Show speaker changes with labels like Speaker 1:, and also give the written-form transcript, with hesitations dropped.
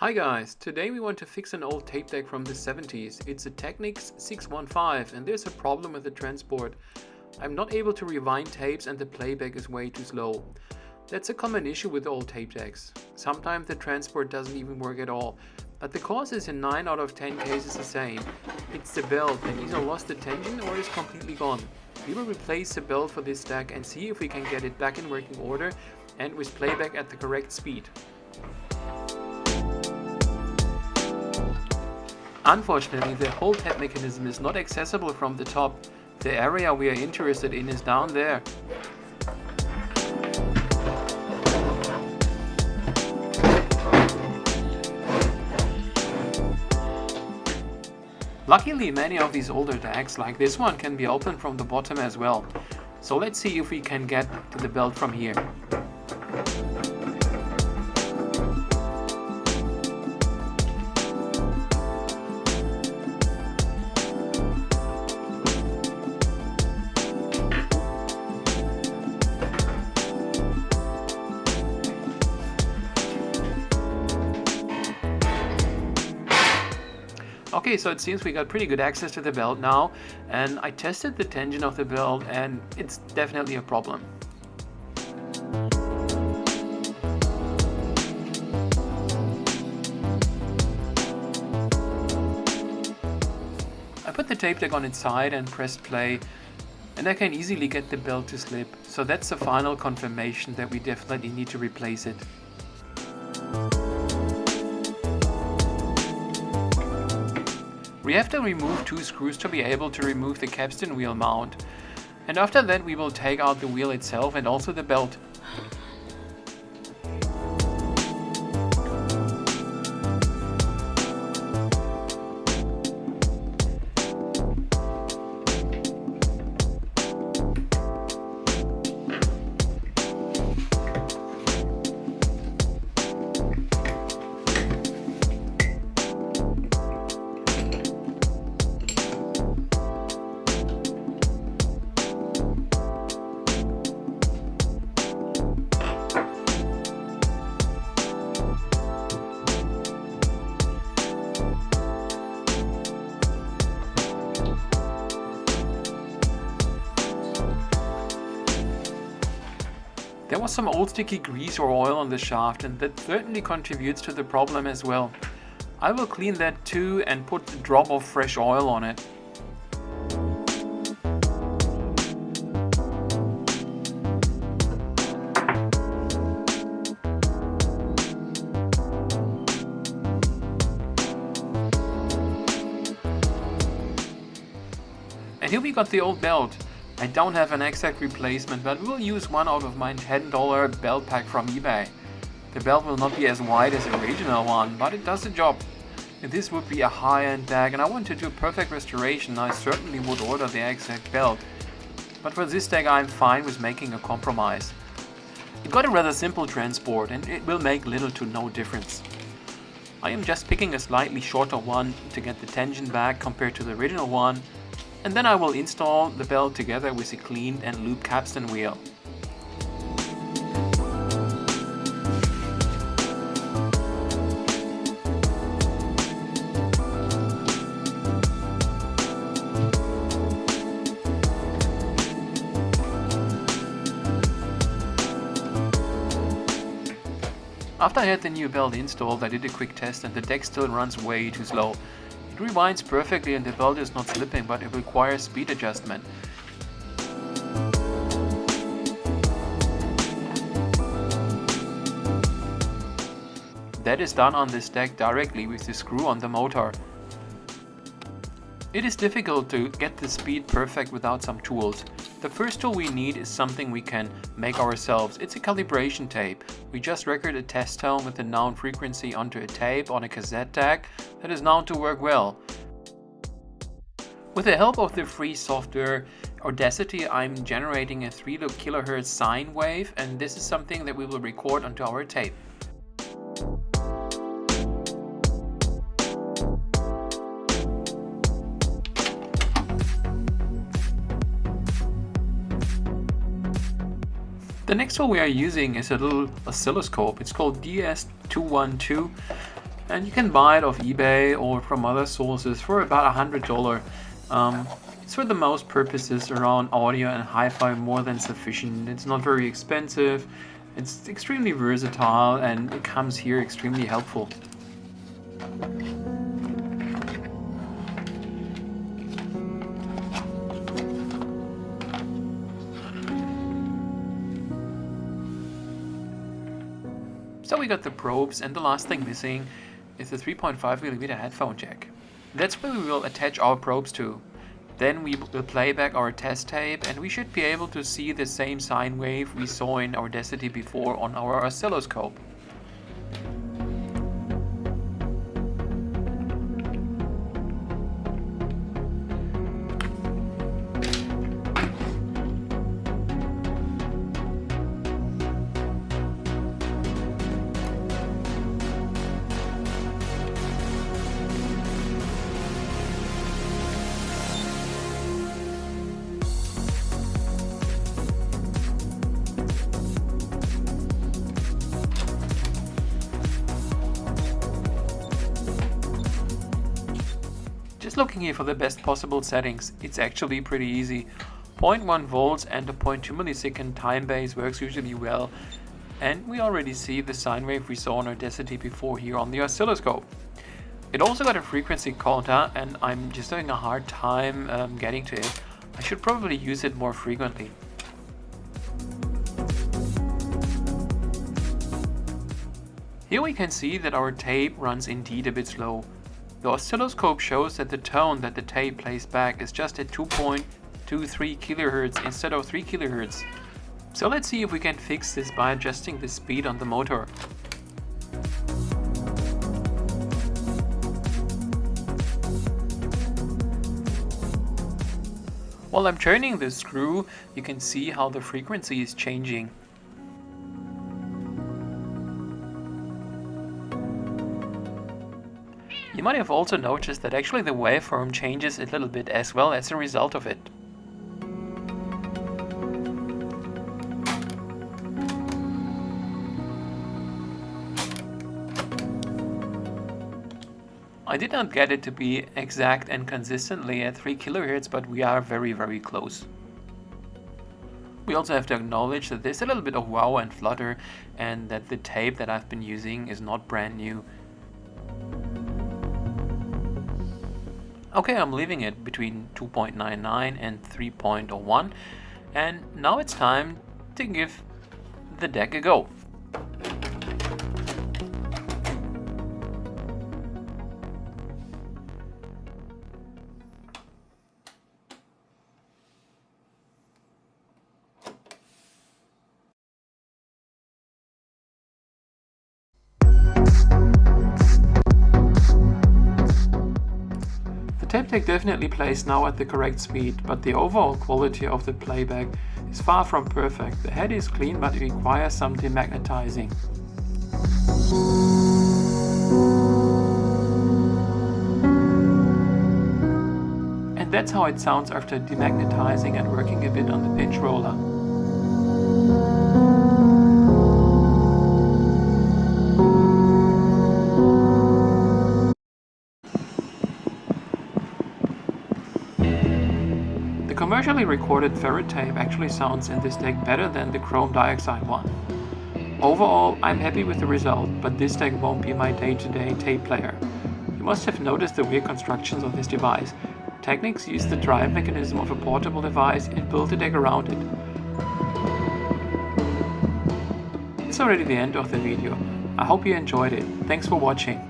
Speaker 1: Hi guys, today we want to fix an old tape deck from the 70s. It's a Technics 615 and there's a problem with the transport. I'm not able to rewind tapes and the playback is way too slow. That's a common issue with old tape decks. Sometimes the transport doesn't even work at all, but the cause is in 9 out of 10 cases the same. It's the belt that either lost the tension or is completely gone. We will replace the belt for this deck and see if we can get it back in working order and with playback at the correct speed. Unfortunately, the whole tab mechanism is not accessible from the top. The area we are interested in is down there. Luckily, many of these older decks, like this one, can be opened from the bottom as well. So let's see if we can get to the belt from here. Okay, so it seems we got pretty good access to the belt now, and I tested the tension of the belt and it's definitely a problem. I put the tape deck on its side and pressed play, and I can easily get the belt to slip, so that's the final confirmation that we definitely need to replace it. We have to remove 2 screws to be able to remove the capstan wheel mount, and after that we will take out the wheel itself and also the belt. There was some old sticky grease or oil on the shaft, and that certainly contributes to the problem as well. I will clean that too and put a drop of fresh oil on it. And here we got the old belt. I don't have an exact replacement, but we'll use one out of my $10 belt pack from eBay. The belt will not be as wide as the original one, but it does the job. If this would be a high-end deck and I want to do a perfect restoration, I certainly would order the exact belt. But for this deck I'm fine with making a compromise. It got a rather simple transport and it will make little to no difference. I am just picking a slightly shorter one to get the tension back compared to the original one, and then I will install the belt together with a cleaned and looped capstan wheel. After I had the new belt installed, I did a quick test and the deck still runs way too slow. It rewinds perfectly and the belt is not slipping, but it requires speed adjustment. That is done on this deck directly with the screw on the motor. It is difficult to get the speed perfect without some tools. The first tool we need is something we can make ourselves. It's a calibration tape. We just record a test tone with the known frequency onto a tape on a cassette deck that is known to work well. With the help of the free software Audacity, I'm generating a 3 kHz sine wave, and this is something that we will record onto our tape. The next tool we are using is a little oscilloscope. It's called DS212. and you can buy it off eBay or from other sources for about $100. It's for the most purposes around audio and hi-fi more than sufficient. It's not very expensive, it's extremely versatile, and it comes here extremely helpful. So we got the probes, and the last thing missing is the 3.5mm headphone jack. That's where we will attach our probes to. Then we will play back our test tape, and we should be able to see the same sine wave we saw in Audacity before on our oscilloscope. Just looking here for the best possible settings, it's actually pretty easy. 0.1 volts and a 0.2 millisecond time base works usually well, and we already see the sine wave we saw on Audacity before here on the oscilloscope. It also got a frequency counter, and I'm just having a hard time getting to it. I should probably use it more frequently. Here we can see that our tape runs indeed a bit slow. The oscilloscope shows that the tone that the tape plays back is just at 2.23 kHz instead of 3 kHz. So let's see if we can fix this by adjusting the speed on the motor. While I'm turning the screw, you can see how the frequency is changing. You might have also noticed that actually the waveform changes a little bit as well as a result of it. I did not get it to be exact and consistently at 3 kHz, but we are very close. We also have to acknowledge that there's a little bit of wow and flutter, and that the tape that I've been using is not brand new. Okay, I'm leaving it between 2.99 and 3.01, and now it's time to give the deck a go. The tape deck definitely plays now at the correct speed, but the overall quality of the playback is far from perfect. The head is clean, but it requires some demagnetizing. And that's how it sounds after demagnetizing and working a bit on the pinch roller. The commercially recorded ferrite tape actually sounds in this deck better than the chrome dioxide one. Overall, I'm happy with the result, but this deck won't be my day-to-day tape player. You must have noticed the weird constructions of this device. Technics used the drive mechanism of a portable device and built a deck around it. It's already the end of the video. I hope you enjoyed it. Thanks for watching.